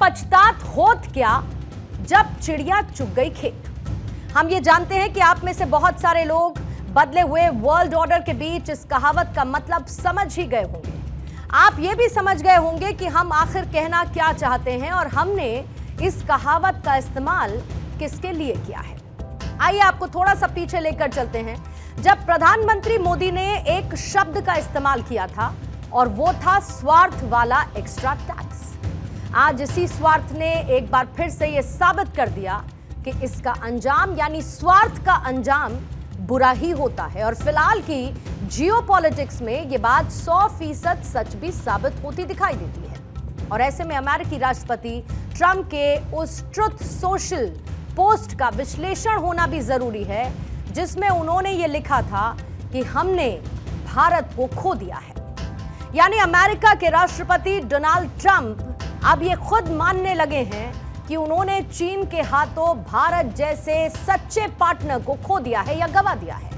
पछतात होत क्या जब चिड़िया चुग गई खेत। हम ये जानते हैं कि आप में से बहुत सारे लोग बदले हुए वर्ल्ड ऑर्डर के बीच इस कहावत का मतलब समझ ही गए होंगे। आप ये भी समझ गए होंगे कि हम आखिर कहना क्या चाहते हैं और हमने इस कहावत का इस्तेमाल किसके लिए किया है। आइए आपको थोड़ा सा पीछे लेकर चलते हैं, जब प्रधानमंत्री मोदी ने एक शब्द का इस्तेमाल किया था और वो था स्वार्थ वाला एक्स्ट्रा टैक्स। आज इसी स्वार्थ ने एक बार फिर से ये साबित कर दिया कि इसका अंजाम यानी स्वार्थ का अंजाम बुरा ही होता है। और फिलहाल की जियोपॉलिटिक्स में ये बात 100% सच भी साबित होती दिखाई देती है। और ऐसे में अमेरिकी राष्ट्रपति ट्रंप के उस ट्रुथ सोशल पोस्ट का विश्लेषण होना भी जरूरी है, जिसमें उन्होंने ये लिखा था कि हमने भारत को खो दिया है। यानी अमेरिका के राष्ट्रपति डोनाल्ड ट्रंप अब ये खुद मानने लगे हैं कि उन्होंने चीन के हाथों भारत जैसे सच्चे पार्टनर को खो दिया है या गवा दिया है।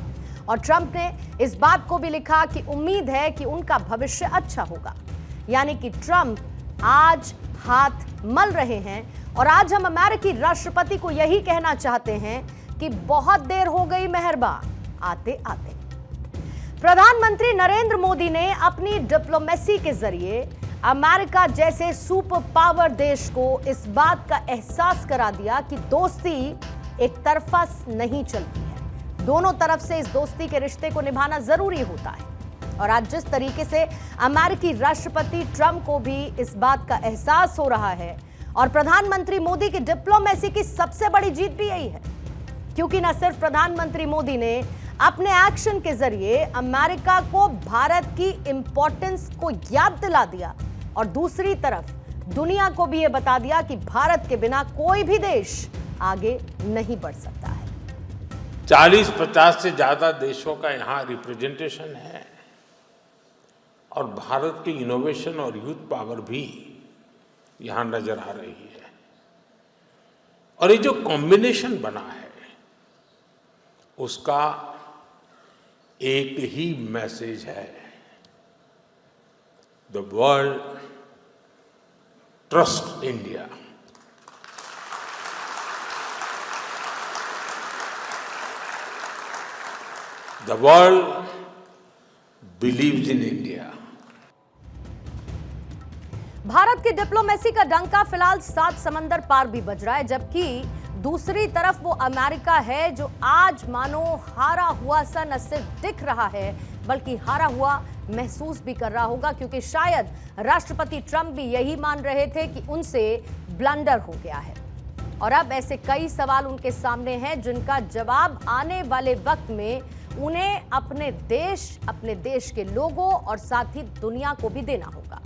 और ट्रंप ने इस बात को भी लिखा कि उम्मीद है कि उनका भविष्य अच्छा होगा। यानी कि ट्रंप आज हाथ मल रहे हैं और आज हम अमेरिकी राष्ट्रपति को यही कहना चाहते हैं कि बहुत देर हो गई मेहरबा आते आते। प्रधानमंत्री नरेंद्र मोदी ने अपनी डिप्लोमेसी के जरिए अमेरिका जैसे सुपर पावर देश को इस बात का एहसास करा दिया कि दोस्ती एक तरफा नहीं चलती है, दोनों तरफ से इस दोस्ती के रिश्ते को निभाना जरूरी होता है। और आज जिस तरीके से अमेरिकी राष्ट्रपति ट्रंप को भी इस बात का एहसास हो रहा है और प्रधानमंत्री मोदी की डिप्लोमेसी की सबसे बड़ी जीत भी यही है, क्योंकि न सिर्फ प्रधानमंत्री मोदी ने अपने एक्शन के जरिए अमेरिका को भारत की इंपॉर्टेंस को याद दिला दिया और दूसरी तरफ दुनिया को भी यह बता दिया कि भारत के बिना कोई भी देश आगे नहीं बढ़ सकता है। 40-50 से ज्यादा देशों का यहां रिप्रेजेंटेशन है और भारत की इनोवेशन और यूथ पावर भी यहां नजर आ रही है। और ये जो कॉम्बिनेशन बना है उसका एक ही मैसेज है, the world trust India. The world believes in India. Bharat की डिप्लोमेसी का डंका फिलहाल 7 समंदर पार भी बज रहा है, जबकि दूसरी तरफ वो अमेरिका है जो आज मानो हारा हुआ सा न सिर्फ दिख रहा है बल्कि हारा हुआ महसूस भी कर रहा होगा, क्योंकि शायद राष्ट्रपति ट्रंप भी यही मान रहे थे कि उनसे ब्लंडर हो गया है। और अब ऐसे कई सवाल उनके सामने हैं जिनका जवाब आने वाले वक्त में उन्हें अपने देश के लोगों और साथ ही दुनिया को भी देना होगा।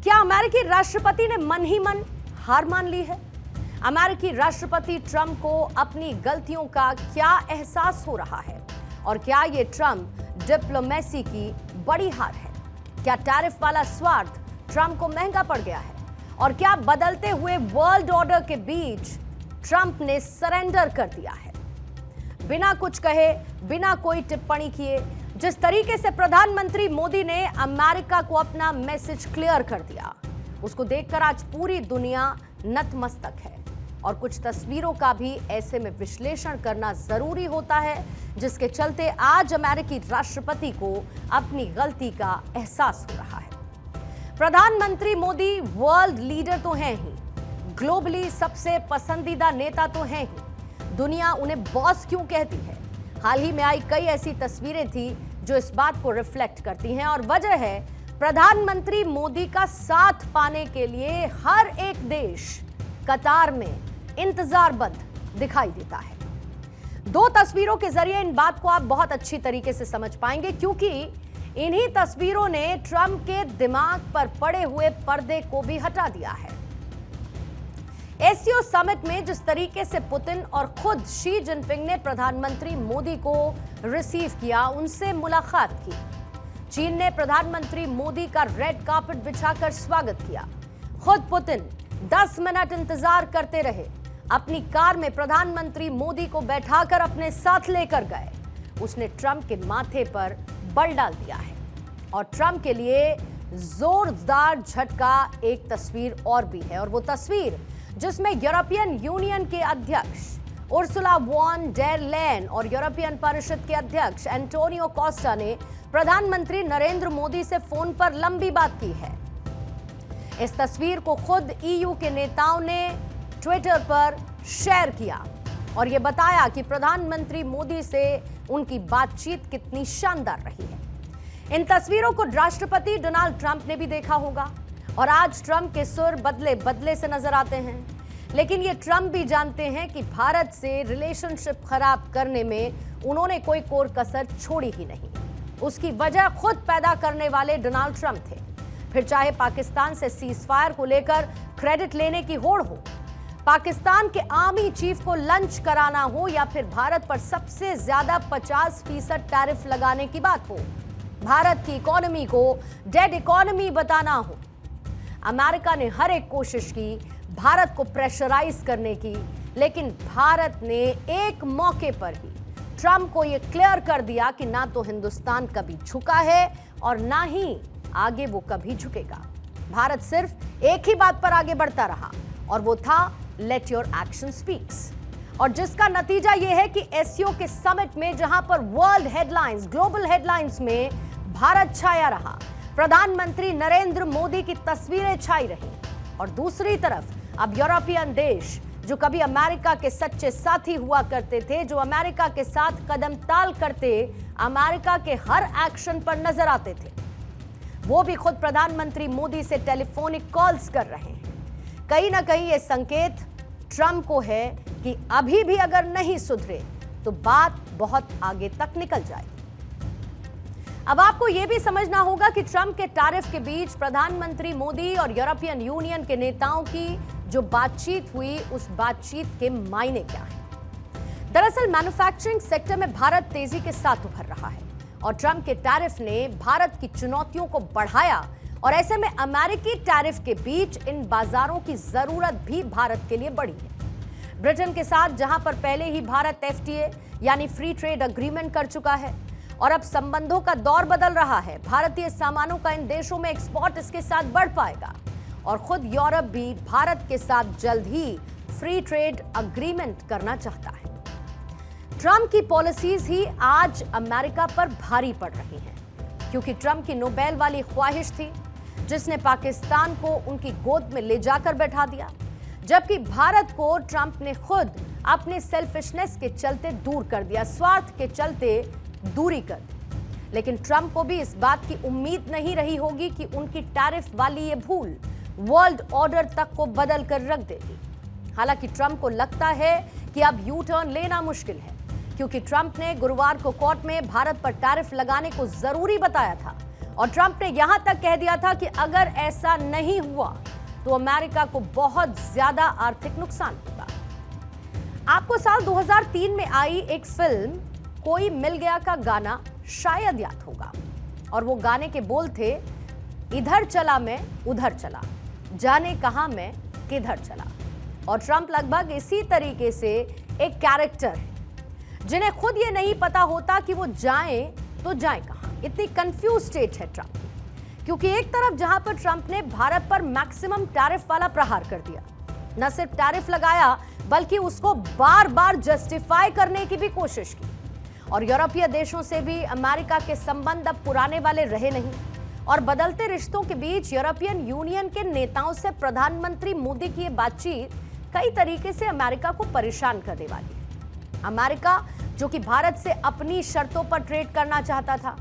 क्या अमेरिकी राष्ट्रपति ने मन ही मन हार मान ली है? अमेरिकी राष्ट्रपति ट्रंप को अपनी गलतियों का क्या एहसास हो रहा है? और क्या ये ट्रंप डिप्लोमेसी की बड़ी हार है? क्या टैरिफ वाला स्वार्थ ट्रंप को महंगा पड़ गया है? और क्या बदलते हुए वर्ल्ड ऑर्डर के बीच ट्रंप ने सरेंडर कर दिया है? बिना कुछ कहे, बिना कोई टिप्पणी किए, जिस तरीके से प्रधानमंत्री मोदी ने अमेरिका को अपना मैसेज क्लियर कर दिया, उसको देखकर आज पूरी दुनिया नतमस्तक है। और कुछ तस्वीरों का भी ऐसे में विश्लेषण करना जरूरी होता है, जिसके चलते आज अमेरिकी राष्ट्रपति को अपनी गलती का एहसास हो रहा है। प्रधानमंत्री मोदी वर्ल्ड लीडर तो हैं ही, ग्लोबली सबसे पसंदीदा नेता तो हैं ही, दुनिया उन्हें बॉस क्यों कहती है? हाल ही में आई कई ऐसी तस्वीरें थी जो इस बात को रिफ्लेक्ट करती हैं। और वजह है प्रधानमंत्री मोदी का साथ पाने के लिए हर एक देश कतार में इंतजारबंद दिखाई देता है। 2 तस्वीरों के जरिए इन बात को आप बहुत अच्छी तरीके से समझ पाएंगे, क्योंकि इन्हीं तस्वीरों ने ट्रंप के दिमाग पर पड़े हुए पर्दे को भी हटा दिया है। एससीओ समिट में जिस तरीके से पुतिन और खुद शी जिनपिंग ने प्रधानमंत्री मोदी को रिसीव किया, उनसे मुलाकात की, चीन ने प्रधानमंत्री मोदी का रेड कार्पेट बिछाकर स्वागत किया, खुद पुतिन 10 मिनट इंतजार करते रहे, अपनी कार में प्रधानमंत्री मोदी को बैठाकर अपने साथ लेकर गए, उसने ट्रंप के माथे पर बल डाल दिया है। और ट्रंप के लिए जोरदार झटका एक तस्वीर और भी है, और वो तस्वीर जिसमें यूरोपियन यूनियन के अध्यक्ष उर्सुला वॉन डेर लेयन और यूरोपियन परिषद के अध्यक्ष एंटोनियो कोस्टा ने प्रधानमंत्री नरेंद्र मोदी से फोन पर लंबी बात की है। इस तस्वीर को खुद ईयू के नेताओं ने ट्विटर पर शेयर किया और यह बताया कि प्रधानमंत्री मोदी से उनकी बातचीत कितनी शानदार रही है। इन तस्वीरों को राष्ट्रपति डोनाल्ड ट्रंप ने भी देखा होगा और आज ट्रंप के सुर बदले बदले से नजर आते हैं, लेकिन ये ट्रंप भी जानते हैं कि भारत से रिलेशनशिप खराब करने में उन्होंने कोई कोर कसर छोड़ी ही नहीं। उसकी वजह खुद पैदा करने वाले डोनाल्ड ट्रंप थे। फिर चाहे पाकिस्तान से सीजफायर को लेकर क्रेडिट लेने की होड़ हो, पाकिस्तान के आर्मी चीफ को लंच कराना हो, या फिर भारत पर सबसे ज्यादा 50% टैरिफ लगाने की बात हो, भारत की इकोनॉमी को डेड इकोनॉमी बताना हो, अमेरिका ने हर एक कोशिश की भारत को प्रेशराइज करने की, लेकिन भारत ने एक मौके पर ही ट्रंप को यह क्लियर कर दिया कि ना तो हिंदुस्तान कभी झुका है और ना ही आगे वो कभी झुकेगा। भारत सिर्फ एक ही बात पर आगे बढ़ता रहा और वो था लेट योर एक्शन स्पीक्स, और जिसका नतीजा यह है कि एससीओ के समिट में जहां पर वर्ल्ड हेडलाइंस, ग्लोबल हेडलाइंस में भारत छाया रहा, प्रधानमंत्री नरेंद्र मोदी की तस्वीरें छाई रही, और दूसरी तरफ अब यूरोपियन देश जो कभी अमेरिका के सच्चे साथी हुआ करते थे, जो अमेरिका के साथ कदम ताल करते अमेरिका के हर एक्शन पर नजर आते थे, वो भी खुद प्रधानमंत्री मोदी से टेलीफोनिक कॉल्स कर रहे हैं। कहीं ना कहीं ये संकेत ट्रंप को है कि अभी भी अगर नहीं सुधरे तो बात बहुत आगे तक निकल जाएगी। अब आपको यह भी समझना होगा कि ट्रंप के टैरिफ के बीच प्रधानमंत्री मोदी और यूरोपियन यूनियन के नेताओं की जो बातचीत हुई, उस बातचीत के मायने क्या हैं। दरअसल मैन्युफैक्चरिंग सेक्टर में भारत तेजी के साथ उभर रहा है और ट्रंप के टैरिफ ने भारत की चुनौतियों को बढ़ाया, और ऐसे में अमेरिकी टैरिफ के बीच इन बाजारों की जरूरत भी भारत के लिए बढ़ी है। ब्रिटेन के साथ जहां पर पहले ही भारत एफटीए यानी फ्री ट्रेड अग्रीमेंट कर चुका है और अब संबंधों का दौर बदल रहा है, भारतीय सामानों का इन देशों में एक्सपोर्ट इसके साथ बढ़ पाएगा, और खुद यूरोप भी भारत के साथ जल्द ही फ्री ट्रेड अग्रीमेंट करना चाहता है। ट्रंप की पॉलिसीज ही आज अमेरिका पर भारी पड़ रही हैं, क्योंकि ट्रंप की नोबेल वाली ख्वाहिश थी जिसने पाकिस्तान को उनकी गोद में ले जाकर बैठा दिया, जबकि भारत को ट्रंप ने खुद अपने सेल्फिशनेस के चलते दूर कर दिया, स्वार्थ के चलते दूरी कर दी। लेकिन ट्रंप को भी इस बात की उम्मीद नहीं रही होगी कि उनकी टैरिफ वाली ये भूल वर्ल्ड ऑर्डर तक को बदल कर रख देगी। हालांकि ट्रंप को लगता है कि अब यू टर्न लेना मुश्किल है, क्योंकि ट्रंप ने गुरुवार को कोर्ट में भारत पर टैरिफ लगाने को जरूरी बताया था, और ट्रंप ने यहां तक कह दिया था कि अगर ऐसा नहीं हुआ तो अमेरिका को बहुत ज्यादा आर्थिक नुकसान होगा। आपको साल 2003 में आई एक फिल्म कोई मिल गया का गाना शायद याद होगा, और वो गाने के बोल थे, इधर चला मैं उधर चला, जाने कहां मैं किधर चला। और ट्रंप लगभग इसी तरीके से एक कैरेक्टर है जिन्हें खुद ये नहीं पता होता कि वो जाएं तो जाएं कहां। इतनी कंफ्यूज स्टेट है ट्रंप की, क्योंकि एक तरफ जहां पर ट्रंप ने भारत पर मैक्सिमम टैरिफ वाला प्रहार कर दिया, न सिर्फ टैरिफ लगाया बल्कि उसको बार बार जस्टिफाई करने की भी कोशिश की, और यूरोपीय देशों से भी अमेरिका के संबंध अब पुराने वाले रहे नहीं, और बदलते रिश्तों के बीच यूरोपियन यूनियन के नेताओं से प्रधानमंत्री मोदी की ये बातचीत कई तरीके से अमेरिका को परेशान करने वाली है। अमेरिका जो कि भारत से अपनी शर्तों पर ट्रेड करना चाहता था,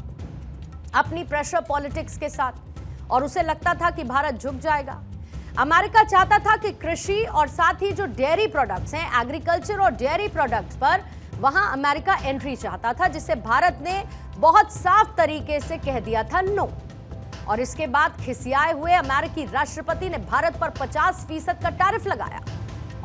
अपनी प्रेशर पॉलिटिक्स के साथ, और उसे लगता था कि भारत झुक जाएगा। अमेरिका चाहता था कि कृषि और साथ ही जो डेयरी प्रोडक्ट्स हैं, एग्रीकल्चर और डेयरी प्रोडक्ट्स पर वहां अमेरिका एंट्री चाहता था, जिसे भारत ने बहुत साफ तरीके से कह दिया था नो। और इसके बाद खिसियाए हुए अमेरिकी राष्ट्रपति ने भारत पर 50% का टैरिफ लगाया,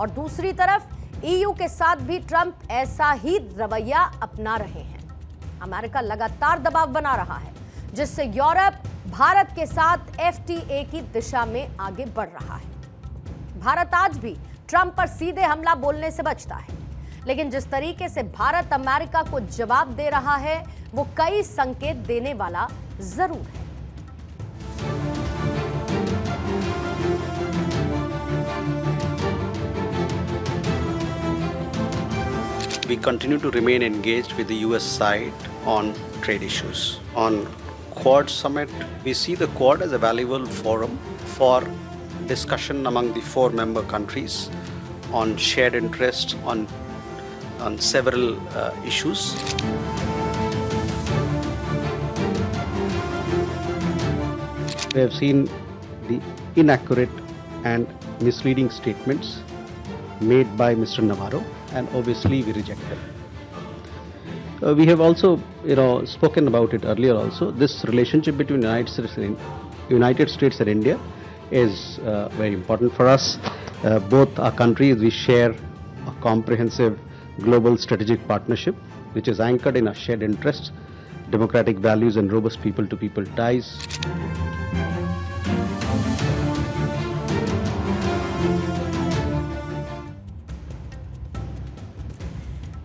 और दूसरी तरफ ईयू के साथ भी ट्रंप ऐसा ही रवैया अपना रहे हैं। अमेरिका लगातार दबाव बना रहा है, जिससे यूरोप भारत के साथ एफटीए की दिशा में आगे बढ़ रहा है। भारत आज भी ट्रंप पर सीधे हमला बोलने से बचता है, लेकिन जिस तरीके से भारत अमेरिका को जवाब दे रहा है वो कई संकेत देने वाला जरूर है। we continue to remain engaged with the US side on trade issues. On Quad Summit, we see the Quad as a valuable forum for discussion among the 4 member countries on shared interests on several issues. We have seen the inaccurate and misleading statements made by Mr. Navarro, and obviously we reject them. We have also, spoken about it earlier also. This relationship between United States and India is very important for us. Both our countries, we share a comprehensive global strategic partnership, which is anchored in our shared interests, democratic values, and robust people-to-people ties.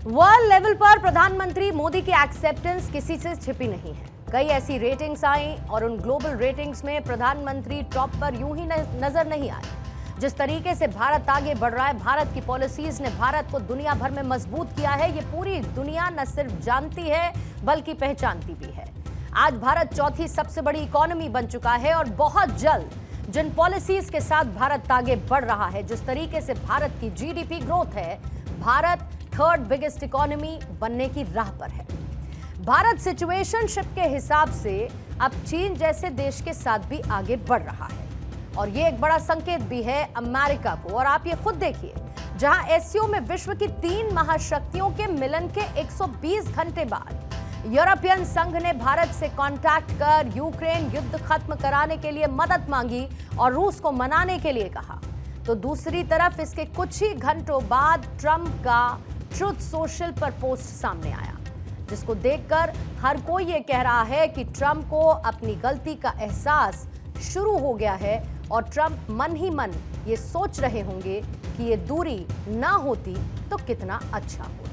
World level पर प्रधानमंत्री मोदी की acceptance किसी से छिपी नहीं है। कई ऐसी रेटिंग्स आई और उन ग्लोबल रेटिंग्स में प्रधानमंत्री टॉप पर यूं ही नजर नहीं आए। जिस तरीके से भारत आगे बढ़ रहा है, भारत की पॉलिसीज ने भारत को दुनिया भर में मजबूत किया है। ये पूरी दुनिया न सिर्फ जानती है बल्कि पहचानती भी है। आज भारत चौथी सबसे बड़ी इकोनॉमी बन चुका है और बहुत जल्द जिन पॉलिसीज के साथ भारत आगे बढ़ रहा है, जिस तरीके से भारत की जीडीपी ग्रोथ है, भारत 3rd बिगेस्ट इकोनॉमी बनने की राह पर है। भारत सिचुएशनशिप के हिसाब से अब चीन जैसे देश के साथ भी आगे बढ़ रहा है और ये एक बड़ा संकेत भी है अमेरिका को। और आप ये खुद देखिए, जहां एससीओ में विश्व की 3 महाशक्तियों के मिलन के 120 घंटे बाद यूरोपियन संघ ने भारत से कांटेक्ट कर यूक्रेन युद्ध खत्म कराने के लिए मदद मांगी और रूस को मनाने के लिए कहा, तो दूसरी तरफ इसके कुछ ही घंटों बाद ट्रंप का ट्रुथ सोशल पर पोस्ट सामने आया, जिसको देखकर हर कोई ये कह रहा है कि ट्रंप को अपनी गलती का एहसास शुरू हो गया है और ट्रंप मन ही मन ये सोच रहे होंगे कि ये दूरी ना होती तो कितना अच्छा होता।